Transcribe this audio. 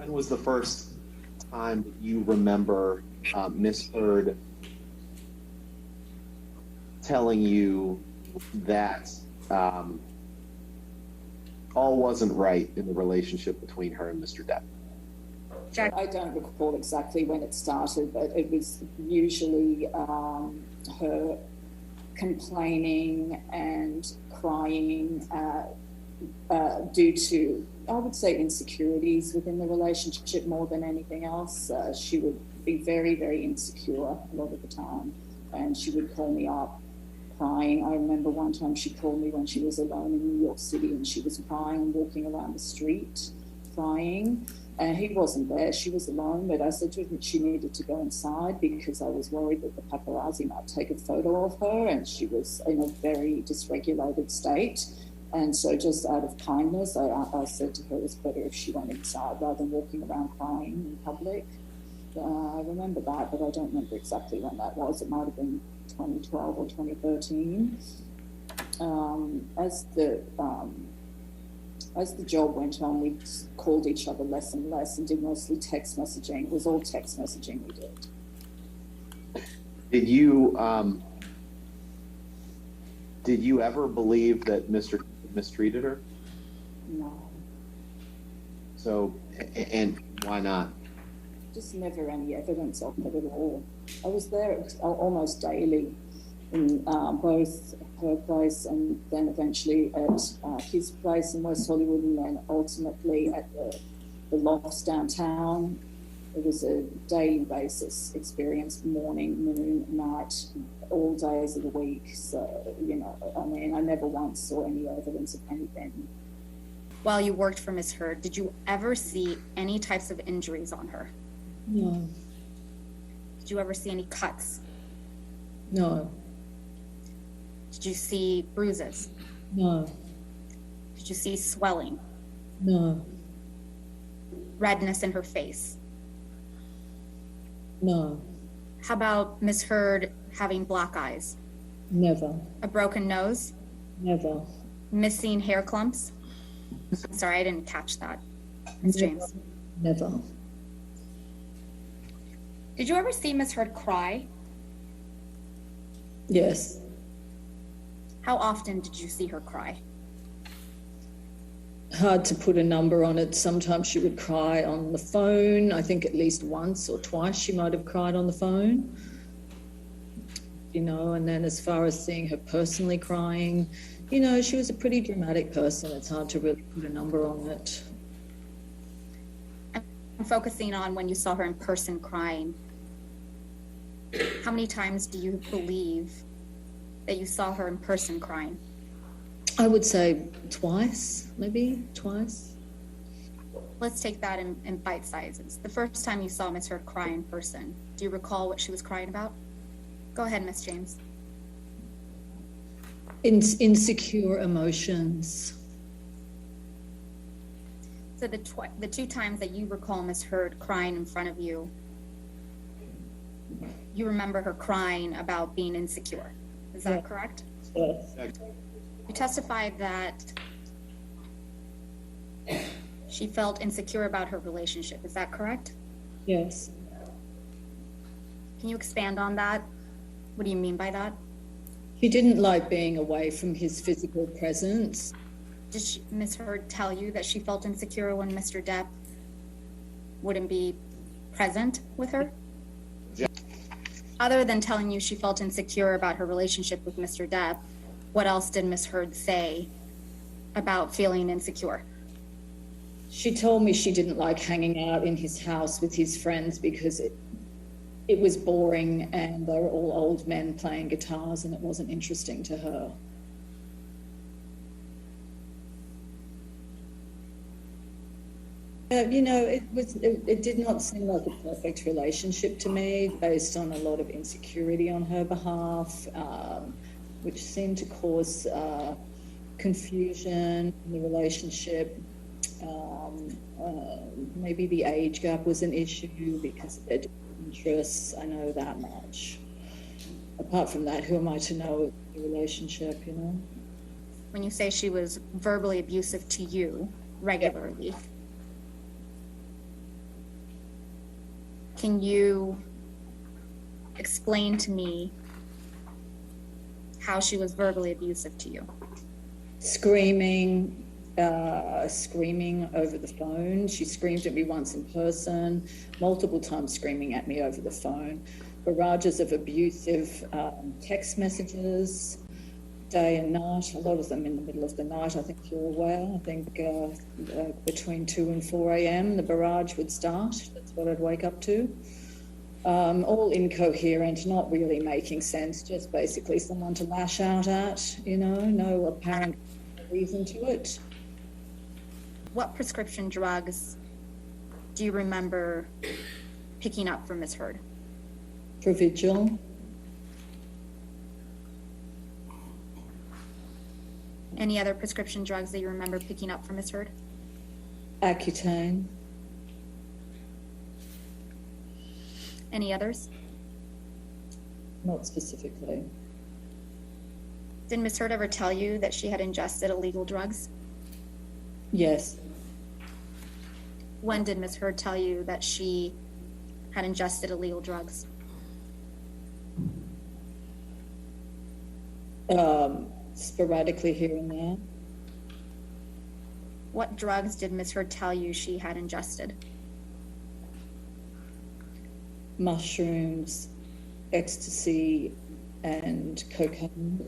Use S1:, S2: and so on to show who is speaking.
S1: When was the first time that you remember Miss Heard telling you that all wasn't right in the relationship between her and Mr. Depp?
S2: I don't recall exactly when it started, but it was usually her complaining and crying due to, I would say, insecurities within the relationship more than anything else. She would be very, very insecure a lot of the time, and she would call me up crying. I remember one time she called me when she was alone in New York City, and she was crying and walking around the street crying. And he wasn't there, she was alone, but I said to her that she needed to go inside because I was worried that the paparazzi might take a photo of her, and she was in a very dysregulated state. And so just out of kindness, I said to her it was better if she went inside rather than walking around crying in public. I remember that, but I don't remember exactly when that was. It might have been 2012 or 2013. As the job went on, we called each other less and less and did mostly text messaging. It was all text messaging we did.
S1: Did you ever believe that Mr. mistreated her?
S2: No.
S1: So, and why not?
S2: Just never any evidence of it at all. I was there almost daily in both her place and then eventually at his place in West Hollywood, and then ultimately at the lofts downtown. It was a daily basis experience, morning, noon, night, all days of the week. So, you know, I mean, I never once saw any evidence of anything.
S3: While you worked for Ms. Heard, did you ever see any types of injuries on her?
S4: No.
S3: Did you ever see any cuts?
S4: No.
S3: Did you see bruises?
S4: No.
S3: Did you see swelling?
S4: No.
S3: Redness in her face?
S4: No.
S3: How about Ms. Heard having black eyes?
S4: Never.
S3: A broken nose?
S4: Never.
S3: Missing hair clumps? I'm sorry, I didn't catch that. Ms. James?
S4: Never.
S3: Did you ever see Ms. Heard cry?
S4: Yes.
S3: How often did you see her cry?
S4: Hard to put a number on it. Sometimes she would cry on the phone. I think at least once or twice she might have cried on the phone. You know, and then as far as seeing her personally crying, you know, she was a pretty dramatic person. It's hard to really put a number on it.
S3: I'm focusing on when you saw her in person crying. How many times do you believe that you saw her in person crying?
S4: I would say twice, maybe twice.
S3: Let's take that in bite sizes. The first time you saw Ms. Heard cry in person, do you recall what she was crying about? Go ahead, Ms. James.
S4: Insecure emotions.
S3: So the two times that you recall Ms. Heard crying in front of you, you remember her crying about being insecure. Is that correct?
S4: Yes.
S3: You testified that she felt insecure about her relationship. Is that correct?
S4: Yes.
S3: Can you expand on that? What do you mean by that?
S4: She didn't like being away from his physical presence.
S3: Did Ms. Heard tell you that she felt insecure when Mr. Depp wouldn't be present with her?
S1: Yeah.
S3: Other than telling you she felt insecure about her relationship with Mr. Depp, what else did Ms. Heard say about feeling insecure?
S4: She told me she didn't like hanging out in his house with his friends because it was boring and they were all old men playing guitars and it wasn't interesting to her. You know, it did not seem like a perfect relationship to me, based on a lot of insecurity on her behalf, which seemed to cause confusion in the relationship. Maybe the age gap was an issue because of their different interests. I know that much. Apart from that, who am I to know the relationship, you know?
S3: When you say she was verbally abusive to you regularly, Can you explain to me how she was verbally abusive to you?
S4: Screaming over the phone. She screamed at me once in person, multiple times screaming at me over the phone. Barrages of abusive text messages, day and night, a lot of them in the middle of the night. I think you're aware. I think between 2 and 4 a.m. the barrage would start. That's what I'd wake up to. All incoherent, not really making sense, just basically someone to lash out at, no apparent reason to it.
S3: What prescription drugs do you remember picking up from Ms. Heard?
S4: Provigil.
S3: Any other prescription drugs that you remember picking up from Ms. Heard?
S4: Accutane.
S3: Any others?
S4: Not specifically.
S3: Did Ms. Heard ever tell you that she had ingested illegal drugs?
S4: Yes.
S3: When did Ms. Heard tell you that she had ingested illegal drugs?
S4: Sporadically here and there.
S3: What drugs did Ms. Heard tell you she had ingested?
S4: Mushrooms, ecstasy, and cocaine.